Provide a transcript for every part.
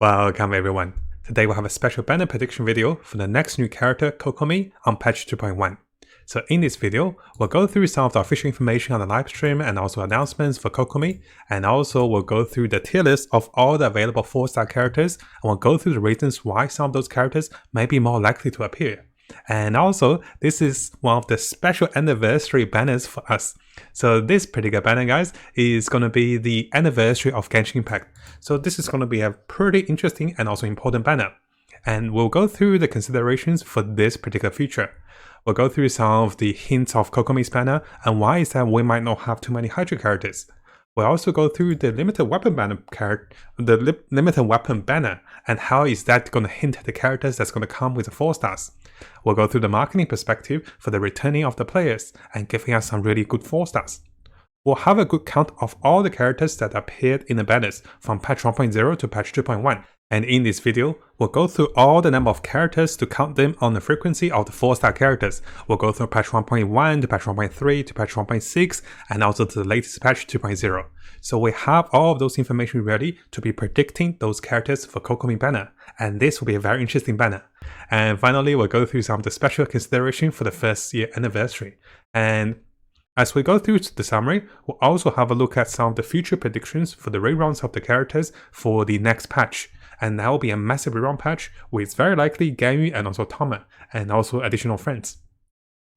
Welcome everyone. Today we'll have a special banner prediction video for the next new character Kokomi on patch 2.1. So in this video, we'll go through some of the official information on the livestream and also announcements for Kokomi, and also we'll go through the tier list of all the available 4-star characters, and we'll go through the reasons why some of those characters may be more likely to appear. And also, this is one of the special anniversary banners for us. So this particular banner, guys, is going to be the anniversary of Genshin Impact. So this is going to be a pretty interesting and also important banner. And we'll go through the considerations for this particular feature. We'll go through some of the hints of Kokomi's banner and why is that we might not have too many Hydra characters. We'll also go through the limited weapon banner and how is that going to hint at the characters that's going to come with the 4 stars. We'll go through the marketing perspective for the returning of the players and giving us some really good 4 stars. We'll have a good count of all the characters that appeared in the banners from patch 1.0 to patch 2.1. And in this video, we'll go through all the number of characters to count them on the frequency of the 4-star characters. We'll go through patch 1.1 to patch 1.3 to patch 1.6 and also to the latest patch 2.0. So we have all of those information ready to be predicting those characters for Kokomi banner. And this will be a very interesting banner. And finally, we'll go through some of the special consideration for the first year anniversary. And as we go through the summary, we'll also have a look at some of the future predictions for the reruns of the characters for the next patch. And that will be a massive rerun patch with very likely Ganyu and also Toma, and also additional friends.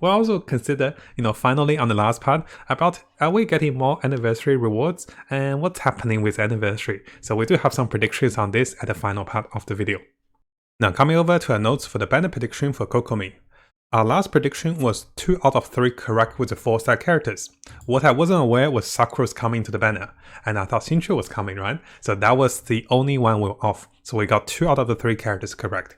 We'll also consider, finally on the last part, about are we getting more anniversary rewards and what's happening with anniversary. So we do have some predictions on this at the final part of the video. Now coming over to our notes for the banner prediction for Kokomi. Our last prediction was 2 out of 3 correct with the 4-star characters. What I wasn't aware was Sakura's coming to the banner, and I thought Xingqiu was coming, right? So that was the only one we were off, so we got 2 out of the 3 characters correct.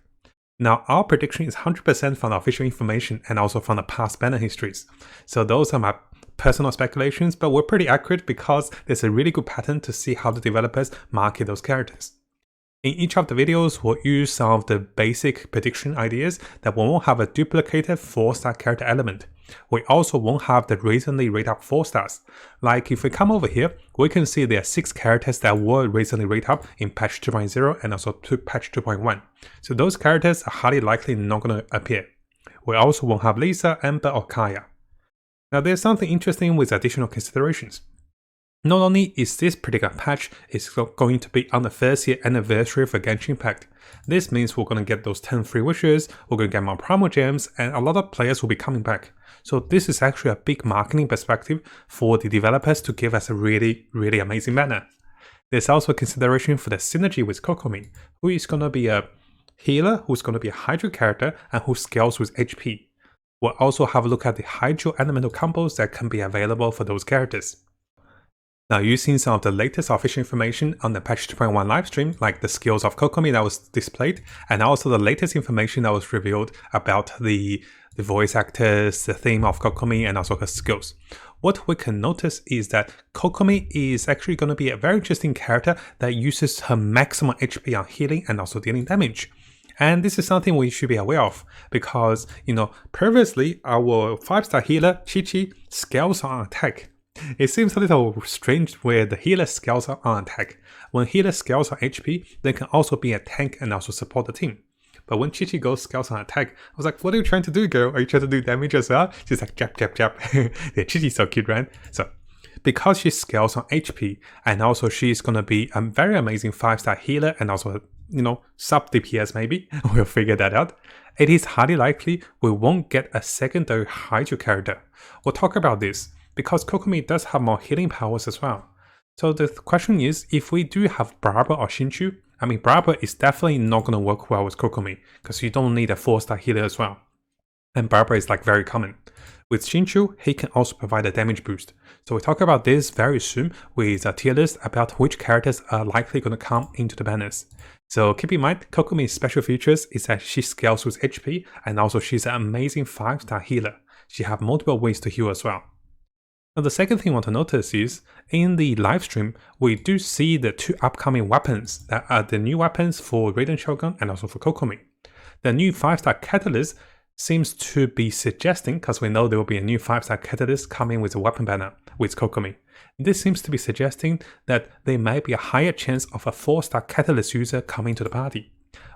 Now our prediction is 100% from the official information and also from the past banner histories. So those are my personal speculations, but we're pretty accurate because there's a really good pattern to see how the developers market those characters. In each of the videos, we'll use some of the basic prediction ideas that we won't have a duplicated 4-star character element. We also won't have the recently rated up 4 stars. Like if we come over here, we can see there are 6 characters that were recently rated up in patch 2.0 and also patch 2.1. So those characters are highly likely not going to appear. We also won't have Lisa, Ember or Kaya. Now there's something interesting with additional considerations. Not only is this particular patch going to be on the first year anniversary for Genshin Impact, this means we're going to get those 10 free wishes, we're going to get more Primal Gems, and a lot of players will be coming back. So this is actually a big marketing perspective for the developers to give us a really, really amazing banner. There's also a consideration for the synergy with Kokomi, who is going to be a healer, who's going to be a Hydro character, and who scales with HP. We'll also have a look at the Hydro elemental combos that can be available for those characters. Now using some of the latest official information on the patch 2.1 livestream, like the skills of Kokomi that was displayed, and also the latest information that was revealed about the voice actors, the theme of Kokomi, and also her skills. What we can notice is that Kokomi is actually going to be a very interesting character that uses her maximum HP on healing and also dealing damage. And this is something we should be aware of because, previously our 5-star healer, Qiqi, scales on attack. It seems a little strange where the healer scales on attack. When healer scales on HP, they can also be a tank and also support the team. But when Qiqi goes scales on attack, I was like, what are you trying to do, girl? Are you trying to do damage as well? She's like, jab, jab, jab. Yeah, Qiqi's so cute, right? So, because she scales on HP, and also she's going to be a very amazing 5-star healer and also, sub DPS maybe, we'll figure that out. It is highly likely we won't get a secondary Hydro character. We'll talk about this, because Kokomi does have more healing powers as well. So the question is, if we do have Barber or Xingqiu, Barber is definitely not going to work well with Kokomi, because you don't need a 4-star healer as well. And Barber is very common. With Xingqiu, he can also provide a damage boost. So we'll talk about this very soon with a tier list about which characters are likely going to come into the banners. So keep in mind, Kokomi's special features is that she scales with HP, and also she's an amazing 5-star healer. She has multiple ways to heal as well. Now the second thing I want to notice is, in the livestream, we do see the 2 upcoming weapons that are the new weapons for Raiden Shogun and also for Kokomi. The new 5-star Catalyst seems to be suggesting, because we know there will be a new 5-star catalyst coming with a weapon banner with Kokomi. This seems to be suggesting that there might be a higher chance of a 4-star catalyst user coming to the party.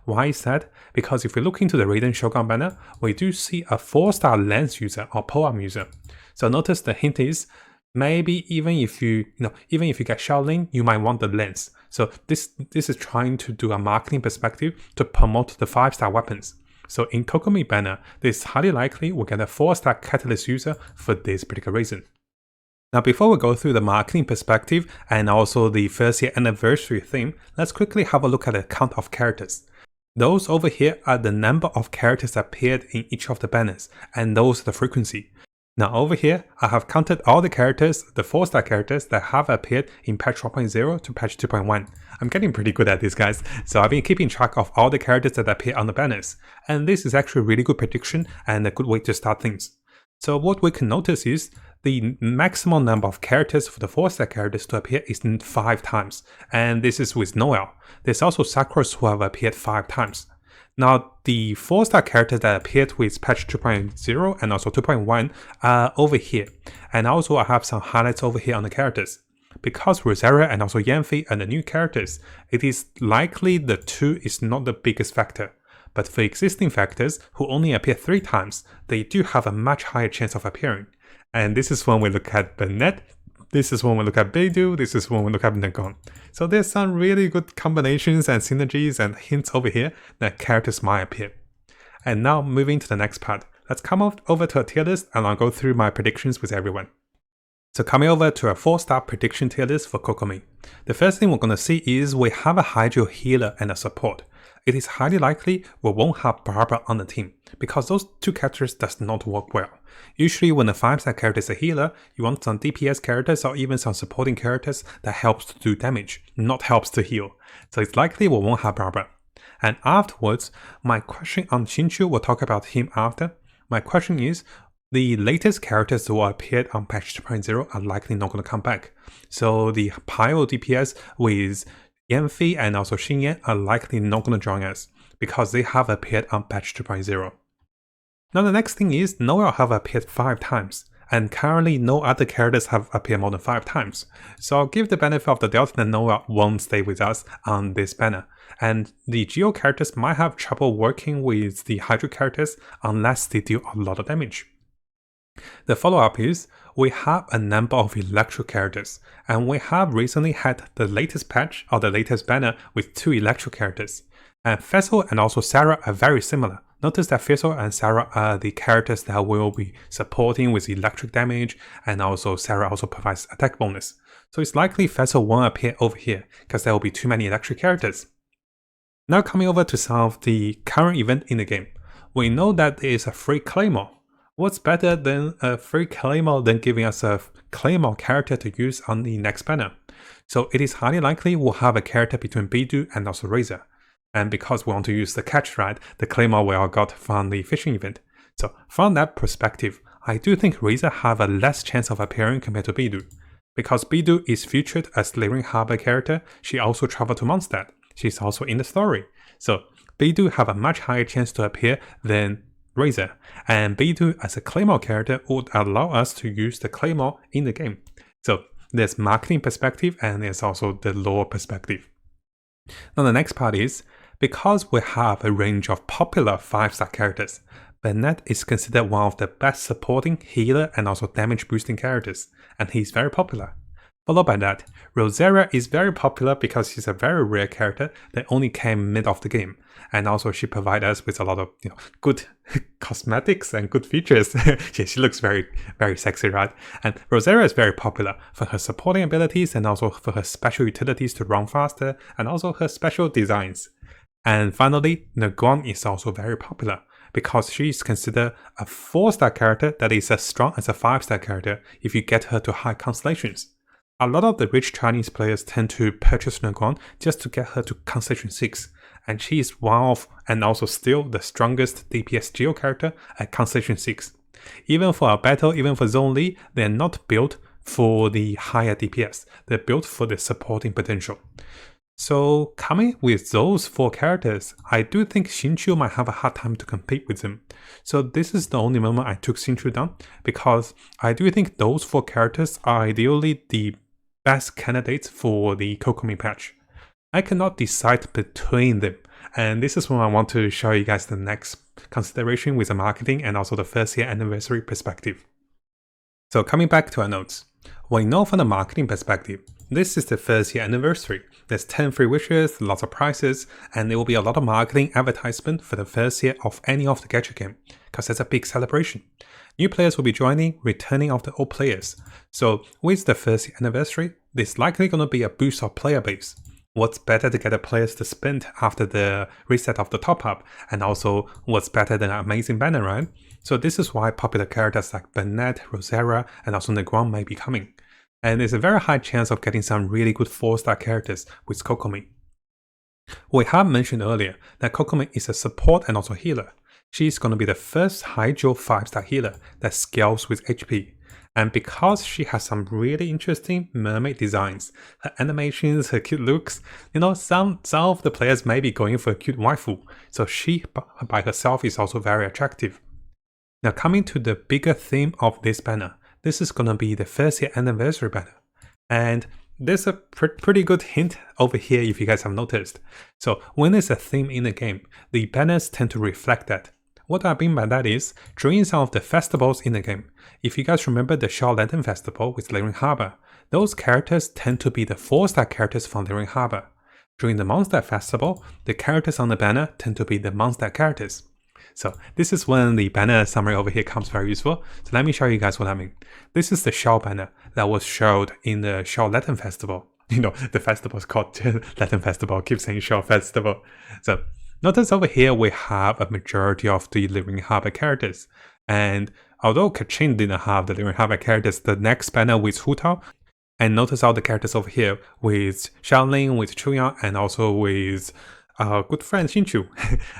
Why is that? Because if we look into the Raiden Shogun banner, we do see a 4-star lance user or polearm user. So notice the hint is maybe even if you get Shaolin, you might want the lance. So this is trying to do a marketing perspective to promote the 5-star weapons. So in Kokomi banner, this is highly likely we'll get a 4-star catalyst user for this particular reason. Now before we go through the marketing perspective and also the first year anniversary theme, let's quickly have a look at the count of characters. Those over here are the number of characters that appeared in each of the banners, and those are the frequency. Now over here, I have counted all the characters, the 4-star characters that have appeared in patch 1.0 to patch 2.1. I'm getting pretty good at this, guys, so I've been keeping track of all the characters that appear on the banners, and this is actually a really good prediction and a good way to start things. So what we can notice is the maximum number of characters for the 4-star characters to appear is 5 times, and this is with Noelle. There's also Sakuras who have appeared 5 times. Now, the 4-star characters that appeared with patch 2.0 and also 2.1 are over here, and also I have some highlights over here on the characters. Because Rosaria and also Yanfei are the new characters, it is likely the 2 is not the biggest factor. But for existing factors who only appear 3 times, they do have a much higher chance of appearing. And this is when we look at Bennett, this is when we look at Beidou, this is when we look at Nagon. So there's some really good combinations and synergies and hints over here that characters might appear. And now moving to the next part, let's come over to a tier list and I'll go through my predictions with everyone. So coming over to a 4-star prediction tier list for Kokomi. The first thing we're going to see is we have a Hydro healer and a support. It is highly likely we won't have Barbara on the team, because those 2 characters does not work well. Usually when a 5-star character is a healer, you want some DPS characters or even some supporting characters that helps to do damage, not helps to heal. So it's likely we won't have Barbara. And afterwards, my question on Xinqiu, we'll talk about him after. My question is, the latest characters who appeared on patch 2.0 are likely not going to come back. So the Pyro DPS with Yanfei and also Xingyan are likely not going to join us, because they have appeared on patch 2.0. Now the next thing is, Noelle have appeared 5 times, and currently no other characters have appeared more than 5 times. So I'll give the benefit of the doubt that Noelle won't stay with us on this banner, and the Geo characters might have trouble working with the Hydro characters unless they deal a lot of damage. The follow-up is, we have a number of Electro characters, and we have recently had the latest patch or the latest banner with 2 Electro characters. And Fessel and also Sarah are very similar. Notice that Fessel and Sarah are the characters that will be supporting with electric damage, and also Sarah also provides attack bonus. So it's likely Fessel won't appear over here, because there will be too many electric characters. Now coming over to some of the current event in the game. We know that there is a free Claymore. What's better than a free Claymore than giving us a Claymore character to use on the next banner? So it is highly likely we'll have a character between Beidou and also Razor. And because we want to use the catch ride, the Claymore we all got from the fishing event. So from that perspective, I do think Razor have a less chance of appearing compared to Beidou. Because Beidou is featured as Living Harbor character, she also traveled to Mondstadt. She's also in the story. So Beidou have a much higher chance to appear than Razor, and Beidou as a Claymore character would allow us to use the Claymore in the game. So there's marketing perspective and there's also the lore perspective. Now the next part is, because we have a range of popular 5-star characters, Bennett is considered one of the best supporting, healer and also damage boosting characters, and he's very popular. Followed by that, Rosaria is very popular because she's a very rare character that only came mid of the game, and also she provides us with a lot of good cosmetics and good features. She looks very, very sexy, right? And Rosaria is very popular for her supporting abilities and also for her special utilities to run faster and also her special designs. And finally, Nagon is also very popular because she is considered a 4-star character that is as strong as a 5-star character if you get her to high constellations. A lot of the rich Chinese players tend to purchase Nagon just to get her to Constellation 6, and she is one of, and also still the strongest DPS Geo character at Constellation 6. Even for our battle, even for Zhongli, they are not built for the higher DPS, they're built for the supporting potential. So coming with those 4 characters, I do think Xingqiu might have a hard time to compete with them. So this is the only moment I took Xingqiu down, because I do think those 4 characters are ideally the best candidates for the Kokomi patch. I cannot decide between them, and this is when I want to show you guys the next consideration with the marketing and also the first year anniversary perspective. So coming back to our notes, we know from the marketing perspective, this is the first year anniversary. There's 10 free wishes, lots of prizes, and there will be a lot of marketing advertisement for the first year of any of the gacha game, because that's a big celebration. New players will be joining, returning of the old players. So with the first year anniversary, there's likely going to be a boost of player base. What's better to get the players to spend after the reset of the top up, and also what's better than an amazing banner, right? So this is why popular characters like Bennett, Rosera, and also Negron may be coming. And there's a very high chance of getting some really good 4-star characters with Kokomi. We have mentioned earlier that Kokomi is a support and also healer. She's going to be the first Haijo 5-star healer that scales with HP. And because she has some really interesting mermaid designs, her animations, her cute looks, some of the players may be going for a cute waifu, so she by herself is also very attractive. Now coming to the bigger theme of this banner, this is gonna be the first year anniversary banner. And there's a pretty good hint over here if you guys have noticed. So when there's a theme in the game, the banners tend to reflect that. What I mean by that is, during some of the festivals in the game, if you guys remember the Shao Lantern Festival with Lyring Harbor, those characters tend to be the 4-star characters from Lyring Harbor. During the Mondstadt Festival, the characters on the banner tend to be the Mondstadt characters. So this is when the banner summary over here comes very useful. So let me show you guys what I mean. This is the Shao banner that was showed in the Shao Lantern Festival. The festival is called Lantern Festival, I keep saying Shao Festival. So notice over here we have a majority of the Lyring Harbor characters. And although Kachin didn't have the Lyring Harbor characters, the next banner with Hu Tao, and notice all the characters over here with Xiaolin, with Chuyang, and also with our good friend Xingqiu.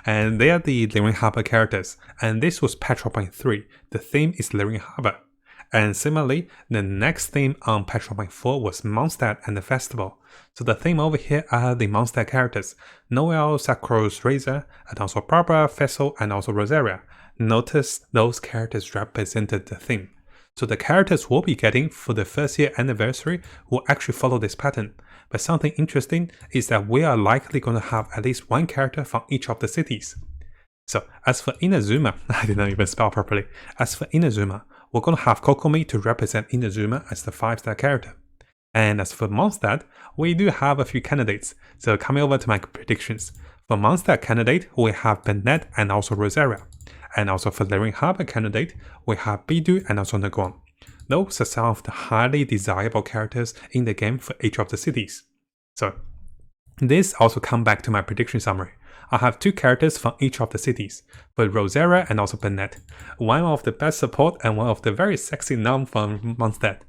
And they are the Lyring Harbor characters. And this was Petrol Point 3. The theme is Lyring Harbor. And similarly, the next theme on Petrol Point 4 was Mondstadt and the festival. So the theme over here are the Mondstadt characters, Noel, Sacros, Razor, and also Barbara, Fessel, and also Rosaria. Notice those characters represented the theme. So the characters we'll be getting for the first year anniversary will actually follow this pattern. But something interesting is that we are likely going to have at least one character from each of the cities. So as for Inazuma, I did not even spell properly. As for Inazuma, we're going to have Kokomi to represent Inazuma as the 5-star character. And as for Mondstadt, we do have a few candidates. So coming over to my predictions. For Mondstadt candidate, we have Bennett and also Rosaria. And also for Lyring Harbor candidate, we have Bidu and also Negron. Those are some of the highly desirable characters in the game for each of the cities. So this also comes back to my prediction summary. I have 2 characters from each of the cities, for Rosaria and also Bennett. One of the best support and one of the very sexy nom from Mondstadt.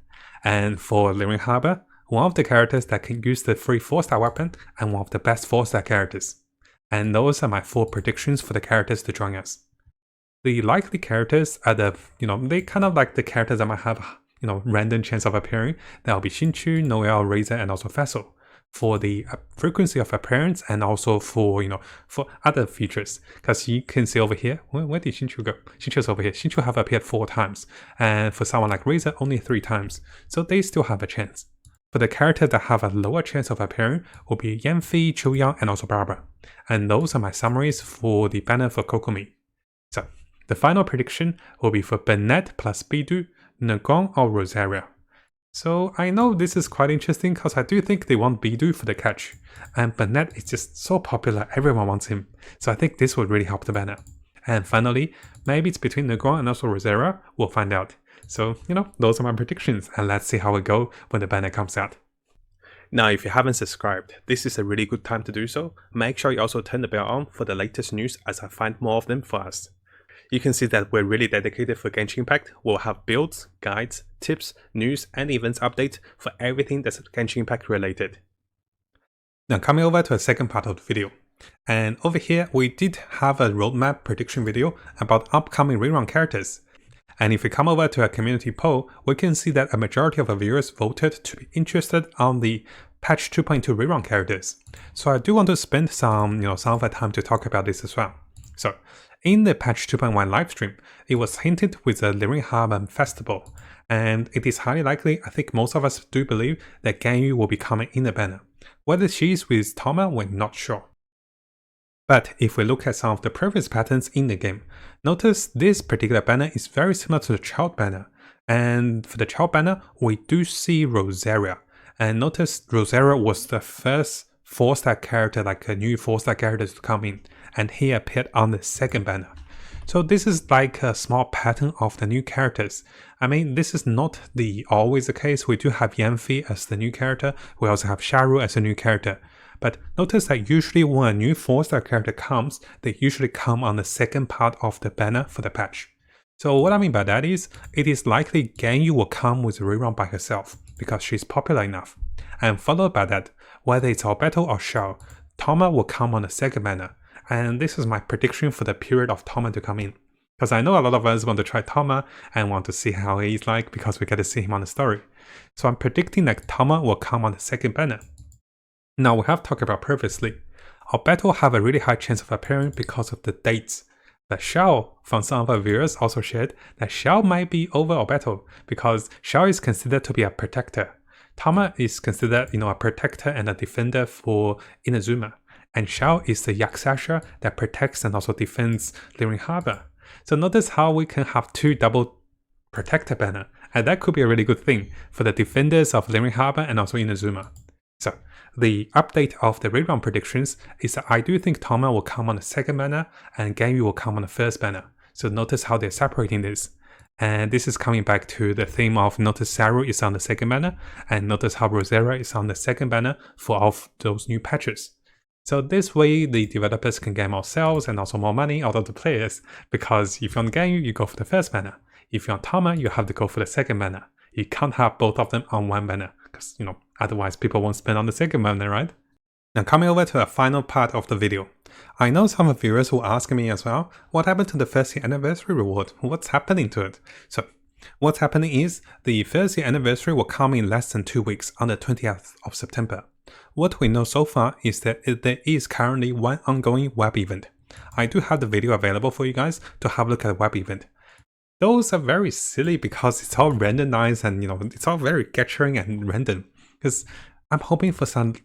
And for Lyring Harbor, one of the characters that can use the free 4-star weapon and one of the best 4-star characters. And those are my 4 predictions for the characters to join us. The likely characters are they kind of like the characters that might have, random chance of appearing. That will be Xingqiu, Noel, Razor, and also Fessel. For the frequency of appearance and also for, for other features. Because you can see over here, where did Xingqiu go? Xingqiu's over here. Xingqiu have appeared 4 times. And for someone like Razor, only 3 times. So they still have a chance. For the characters that have a lower chance of appearing will be Yanfei, Chuyang, and also Barbara. And those are my summaries for the banner for Kokomi. So the final prediction will be for Bennett plus Bidu, Negron, or Rosaria. So I know this is quite interesting because I do think they want Bidu for the catch. And Bennett is just so popular, everyone wants him. So I think this would really help the banner. And finally, maybe it's between Negron and also Rosaria, we'll find out. So, those are my predictions, and let's see how it goes when the banner comes out. Now, if you haven't subscribed, this is a really good time to do so. Make sure you also turn the bell on for the latest news as I find more of them for us. You can see that we're really dedicated for Genshin Impact. We'll have builds, guides, tips, news, and events updates for everything that's Genshin Impact related. Now coming over to the second part of the video. And over here, we did have a roadmap prediction video about upcoming rerun characters. And if we come over to a community poll, we can see that a majority of our viewers voted to be interested on the patch 2.2 rerun characters. So I do want to spend some of the time to talk about this as well. So in the patch 2.1 livestream, it was hinted with the Ling Harbor Festival, and it is highly likely, I think most of us do believe, that Ganyu will be coming in the banner. Whether she is with Toma, we're not sure. But if we look at some of the previous patterns in the game, notice this particular banner is very similar to the child banner. And for the child banner, we do see Rosaria. And notice Rosaria was the first 4-star character, like a new 4-star character to come in. And he appeared on the second banner. So this is like a small pattern of the new characters. I mean, this is not always the case. We do have Yanfei as the new character. We also have Sharu as a new character. But notice that usually when a new 4-star character comes, they usually come on the second part of the banner for the patch. So what I mean by that is, it is likely Ganyu will come with a rerun by herself, because she's popular enough. And followed by that, whether it's Albedo or Xiao, Toma will come on the second banner. And this is my prediction for the period of Toma to come in. Because I know a lot of us want to try Toma and want to see how he's like because we get to see him on the story. So I'm predicting that Toma will come on the second banner. Now we have talked about previously, Albedo will have a really high chance of appearing because of the dates. But Xiao, from some of our viewers, also shared that Xiao might be over Albedo because Xiao is considered to be a protector. Toma is considered, a protector and a defender for Inazuma. And Xiao is the Yakusha that protects and also defends Ling Harbor. So notice how we can have two double protector banner, and that could be a really good thing for the defenders of Ling Harbor and also Inazuma. So the update of the rerun predictions is that I do think Toma will come on the second banner and Ganyu will come on the first banner. So notice how they're separating this. And this is coming back to the theme of notice Saru is on the second banner and notice how Rosaria is on the second banner for all of those new patches. So this way the developers can get more sales and also more money out of the players, because if you're on Ganyu, you go for the first banner. If you're on Toma, you have to go for the second banner. You can't have both of them on one banner, because otherwise people won't spend on the second banner, right? Now coming over to the final part of the video. I know some of the viewers will ask me as well, what happened to the first year anniversary reward? What's happening to it? So what's happening is, the first year anniversary will come in less than 2 weeks on the 20th of September. What we know so far is that there is currently one ongoing web event. I do have the video available for you guys to have a look at the web event. Those are very silly because it's all randomized and it's all very capturing and random. Because I'm hoping for some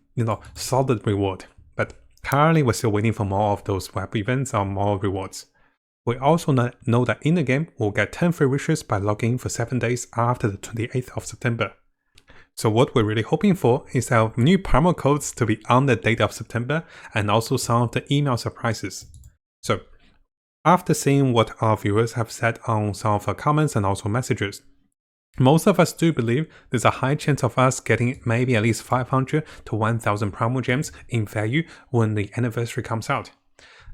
solid reward. But currently we're still waiting for more of those web events or more rewards. We also know that in the game we'll get 10 free wishes by logging in for 7 days after the 28th of September. So what we're really hoping for is our new promo codes to be on the date of September and also some of the email surprises. So after seeing what our viewers have said on some of our comments and also messages, most of us do believe there's a high chance of us getting maybe at least 500 to 1000 promo gems in value when the anniversary comes out.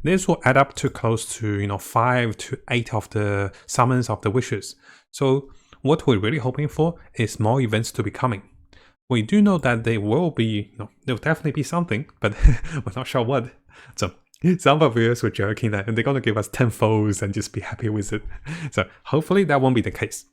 This will add up to close to 5 to 8 of the summons of the wishes. So what we're really hoping for is more events to be coming. We do know that there will be, there will definitely be something, but we're not sure what. So some of our viewers were joking that they're going to give us 10 foes and just be happy with it. So hopefully that won't be the case.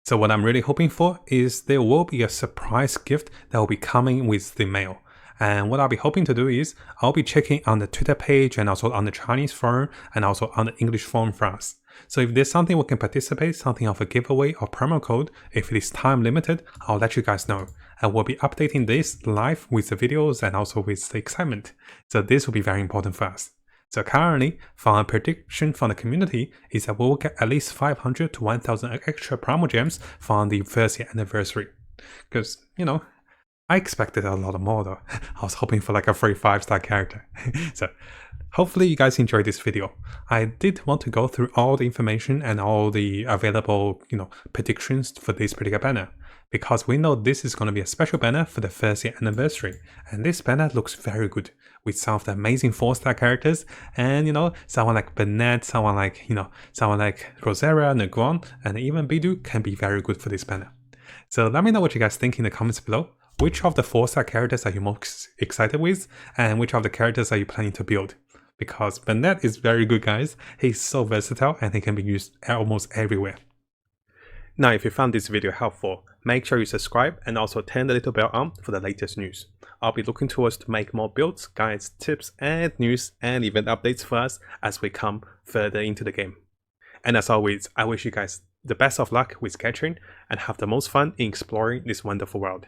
So what I'm really hoping for is there will be a surprise gift that will be coming with the mail. And what I'll be hoping to do is I'll be checking on the Twitter page and also on the Chinese forum and also on the English forum for us. So if there's something we can participate, something of a giveaway or promo code, if it is time limited, I'll let you guys know. And we'll be updating this live with the videos and also with the excitement. So this will be very important for us. So currently, from a prediction from the community is that we will get at least 500 to 1000 extra promo gems from the first year anniversary. Because, I expected a lot more though. I was hoping for like a free 5-star character. So hopefully you guys enjoyed this video. I did want to go through all the information and all the available, predictions for this particular banner, because we know this is going to be a special banner for the first year anniversary. And this banner looks very good with some of the amazing 4-star characters and, someone like Bennett, someone like Rosaria, Neguan, and even Bidu can be very good for this banner. So let me know what you guys think in the comments below. Which of the 4-star characters are you most excited with, and which of the characters are you planning to build? Because Bennett is very good, guys. He's so versatile and he can be used almost everywhere. Now, if you found this video helpful, make sure you subscribe and also turn the little bell on for the latest news. I'll be looking towards to make more builds, guides, tips, and news and event updates for us as we come further into the game. And as always, I wish you guys the best of luck with Scattering and have the most fun in exploring this wonderful world.